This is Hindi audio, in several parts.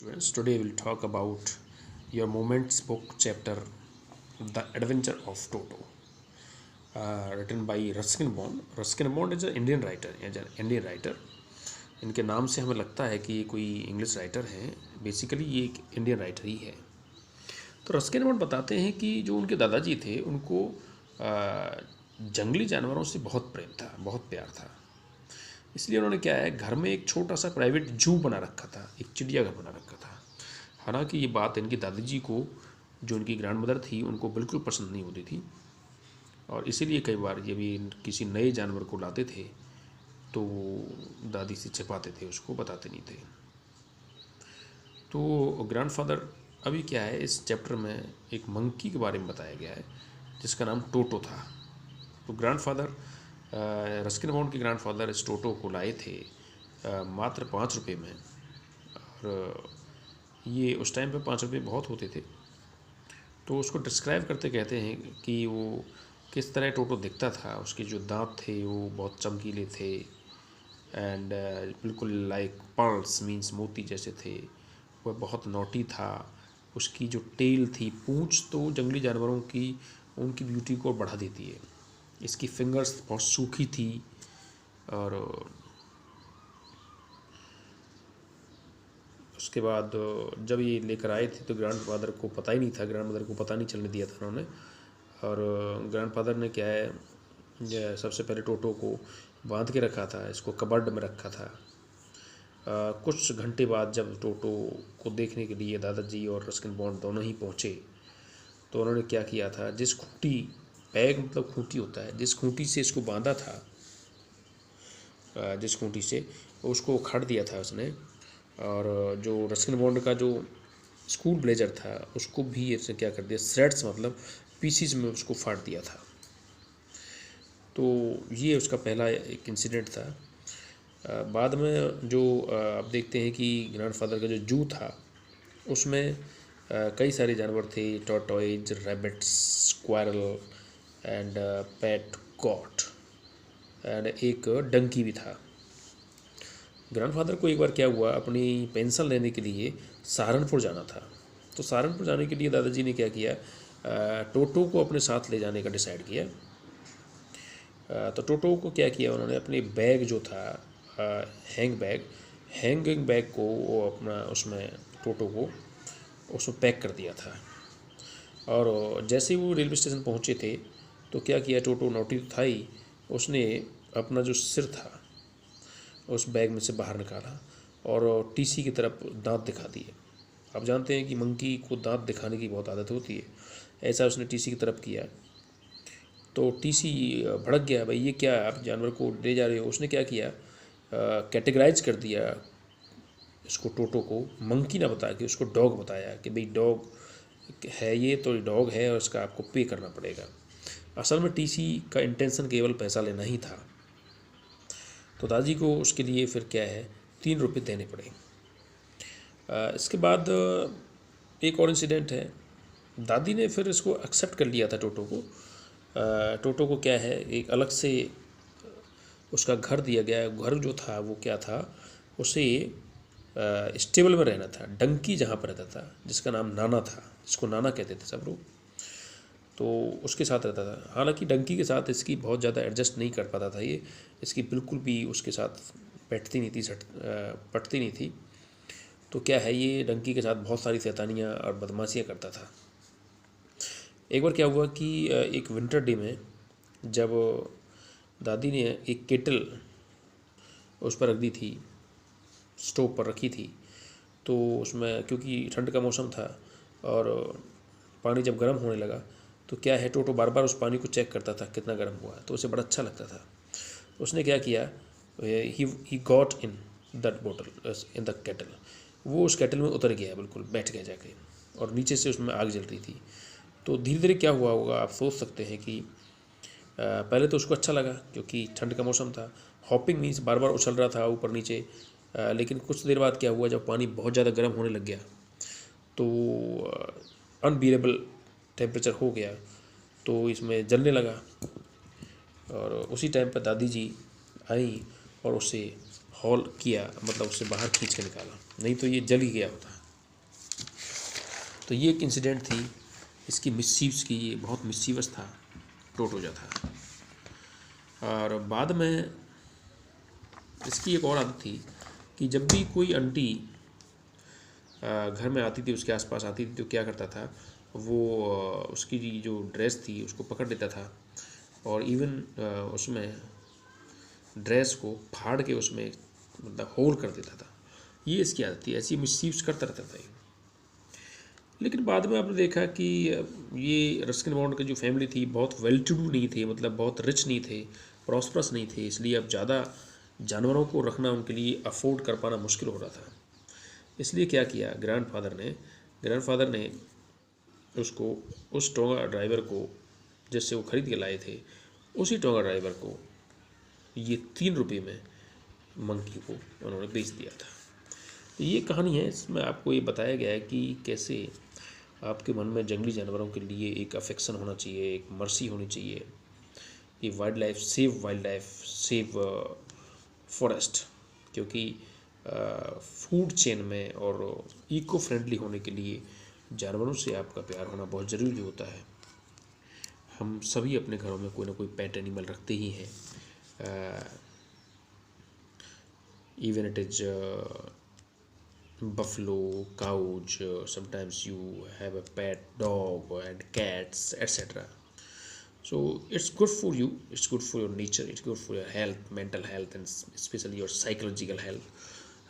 Students, today we'll talk about your moments book chapter The Adventure of Toto, written by Ruskin Bond. Ruskin Bond is an Indian writer. इनके नाम से हमें लगता है कि ये कोई इंग्लिश राइटर हैं, बेसिकली ये एक इंडियन राइटर ही है। तो रस्किन बॉन्ड बताते हैं कि जो उनके दादाजी थे उनको जंगली जानवरों से बहुत प्रेम था, बहुत प्यार था। इसलिए उन्होंने क्या है, घर में एक छोटा सा प्राइवेट जू बना रखा था, एक चिड़ियाघर बना रखा था। हालांकि ये बात इनकी दादाजी को, जो इनकी ग्रैंड मदर थी, उनको बिल्कुल पसंद नहीं होती थी, और इसीलिए कई बार ये भी किसी नए जानवर को लाते थे तो दादी से छिपाते थे, उसको बताते नहीं थे। तो ग्रैंडफादर, अभी क्या है, इस चैप्टर में एक मंकी के बारे में बताया गया है जिसका नाम टोटो था। तो ग्रैंडफादर, रस्किन बॉन्ड के ग्रैंडफादर इस टोटो को लाए थे मात्र 5 रुपये में, और ये उस टाइम पे 5 रुपये बहुत होते थे। तो उसको डिस्क्राइब करते कहते हैं कि वो किस तरह टोटो दिखता था। उसके जो दांत थे वो बहुत चमकीले थे, एंड बिल्कुल लाइक पर्ल्स, मीन्स मोती जैसे थे। वह बहुत नोटी था। उसकी जो टेल थी, पूंछ, तो जंगली जानवरों की उनकी ब्यूटी को बढ़ा देती है। इसकी फिंगर्स बहुत सूखी थी, और उसके बाद जब ये लेकर आए थे तो ग्रैंडफादर को पता ही नहीं था, ग्रैंडमदर को पता नहीं चलने दिया था उन्होंने। और ग्रैंडफादर ने क्या है, सबसे पहले टोटो को बांध के रखा था, इसको कबर्ड में रखा था। कुछ घंटे बाद जब टोटो को देखने के लिए दादाजी और रस्किन बॉन्ड दोनों ही पहुँचे, तो उन्होंने क्या किया था, जिस खूंटी, पैग मतलब खूंटी होता है, जिस खूंटी से इसको बांधा था, जिस खूंटी से, उसको उखाड़ दिया था उसने। और जो रस्किन बॉन्ड का जो स्कूल ब्लेजर था उसको भी इसने क्या कर दिया, श्रेड्स मतलब पीसीज में उसको फाड़ दिया था। तो ये उसका पहला एक इंसिडेंट था। बाद में जो आप देखते हैं कि ग्रैंडफादर का जो जू था उसमें कई सारे जानवर थे, tortoise, rabbits, squirrel and pet got, and एक डंकी भी था। ग्रैंडफादर को एक बार क्या हुआ, अपनी पेंशन लेने के लिए सहारनपुर जाना था। तो सहारनपुर जाने के लिए दादाजी ने क्या किया, टोटो को अपने साथ ले जाने का डिसाइड किया। तो टोटो को क्या किया उन्होंने, अपने बैग जो था, हैंगिंग बैग को वो अपना उसमें टोटो को उसमें पैक कर दिया था। और जैसे ही वो रेलवे स्टेशन पहुँचे थे तो क्या किया, टोटो नोटी तो था ही, उसने अपना जो सिर था उस बैग में से बाहर निकाला और टीसी की तरफ दांत दिखा दिए। आप जानते हैं कि मंकी को दांत दिखाने की बहुत आदत होती है। ऐसा उसने टीसी की तरफ किया तो टीसी भड़क गया, भाई ये क्या, आप जानवर को ले जा रहे हो। उसने क्या किया, कैटेगराइज कर दिया इसको, टोटो को मंकी ना बता के उसको डॉग बताया कि भाई डॉग है ये, तो डॉग है और इसका आपको पे करना पड़ेगा। असल में टीसी का इंटेंशन केवल पैसा लेना ही था। तो दादी को उसके लिए फिर क्या है, 3 रुपये देने पड़े। इसके बाद एक और इंसिडेंट है, दादी ने फिर इसको एक्सेप्ट कर लिया था टोटो को। टोटो को क्या है, एक अलग से उसका घर दिया गया। घर जो था वो क्या था, उसे स्टेबल में रहना था। डंकी जहाँ पर रहता था, जिसका नाम नाना था, जिसको नाना कहते थे सब लोग, तो उसके साथ रहता था। हालांकि डंकी के साथ इसकी बहुत ज़्यादा एडजस्ट नहीं कर पाता था ये, इसकी बिल्कुल भी उसके साथ बैठती नहीं थी, पटती नहीं थी। तो क्या है, ये डंकी के साथ बहुत सारी शैतानियाँ और बदमाशियाँ करता था। एक बार क्या हुआ कि एक विंटर डे में जब दादी ने एक केटल उस पर रख दी थी, स्टोव पर रखी थी, तो उसमें क्योंकि ठंड का मौसम था और पानी जब गर्म होने लगा तो क्या है, टोटो बार बार उस पानी को चेक करता था कितना गर्म हुआ है, तो उसे बड़ा अच्छा लगता था। उसने क्या किया, he got in that bottle in the kettle, वो उस केटल में उतर गया, बिल्कुल बैठ गया जाके, और नीचे से उसमें आग जल रही थी। तो धीरे धीरे क्या हुआ होगा, आप सोच सकते हैं कि पहले तो उसको अच्छा लगा क्योंकि ठंड का मौसम था, हॉपिंग मीन्स बार बार उछल रहा था ऊपर नीचे। लेकिन कुछ देर बाद क्या हुआ, जब पानी बहुत ज़्यादा गर्म होने लग गया तो अनबीरेबल टेम्परेचर हो गया, तो इसमें जलने लगा। और उसी टाइम पर दादी जी आई और उसे हॉल किया, मतलब उसे बाहर खींच के निकाला, नहीं तो ये जल ही गया होता। तो ये एक इंसिडेंट थी इसकी मिस्चीव्स की। ये बहुत मिस्चीवस था टोटो जो था। और बाद में इसकी एक और आदत थी कि जब भी कोई आंटी घर में आती थी, उसके आसपास आती थी, तो क्या करता था वो उसकी जो ड्रेस थी उसको पकड़ लेता था और इवन उसमें ड्रेस को फाड़ के उसमें मतलब होल कर देता था। ये इसकी आदत थी, ऐसी मिसयूज करता रहता था ये। लेकिन बाद में आपने देखा कि ये रस्किन बॉन्ड की जो फैमिली थी बहुत वेल टू डू नहीं थे, मतलब बहुत रिच नहीं थे, प्रॉस्परस नहीं थे, इसलिए अब ज़्यादा जानवरों को रखना उनके लिए अफोर्ड कर पाना मुश्किल हो रहा था। इसलिए क्या किया ग्रैंडफादर ने उसको, उस टोंगा ड्राइवर को जिससे वो ख़रीद के लाए थे, उसी टोंगा ड्राइवर को ये 3 रुपये में मंकी को उन्होंने बेच दिया था। तो ये कहानी है, इसमें आपको ये बताया गया है कि कैसे आपके मन में जंगली जानवरों के लिए एक अफेक्शन होना चाहिए, एक मर्सी होनी चाहिए। ये वाइल्ड लाइफ सेव फॉरेस्ट, क्योंकि फूड चेन में और इको फ्रेंडली होने के लिए जानवरों से आपका प्यार होना बहुत ज़रूरी होता है। हम सभी अपने घरों में कोई ना कोई पेट एनिमल रखते ही हैं, even it is buffalo, cows, sometimes you have a pet dog and cats, etc. So it's good for you, it's good for your nature, it's good for your health, mental health, and especially your psychological health.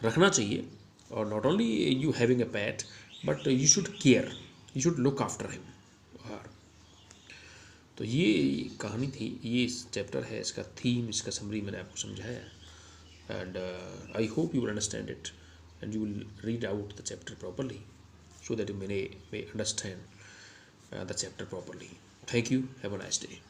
रखना चाहिए। और not only you having a pet, but you should care, you should look after him or her. तो ये कहानी थी, ये इस चैप्टर है, इसका थीम, इसका समरी मैंने आपको समझाया। And I hope you will understand it and you will read out the chapter properly so that you may understand the chapter properly. Thank you. Have a nice day.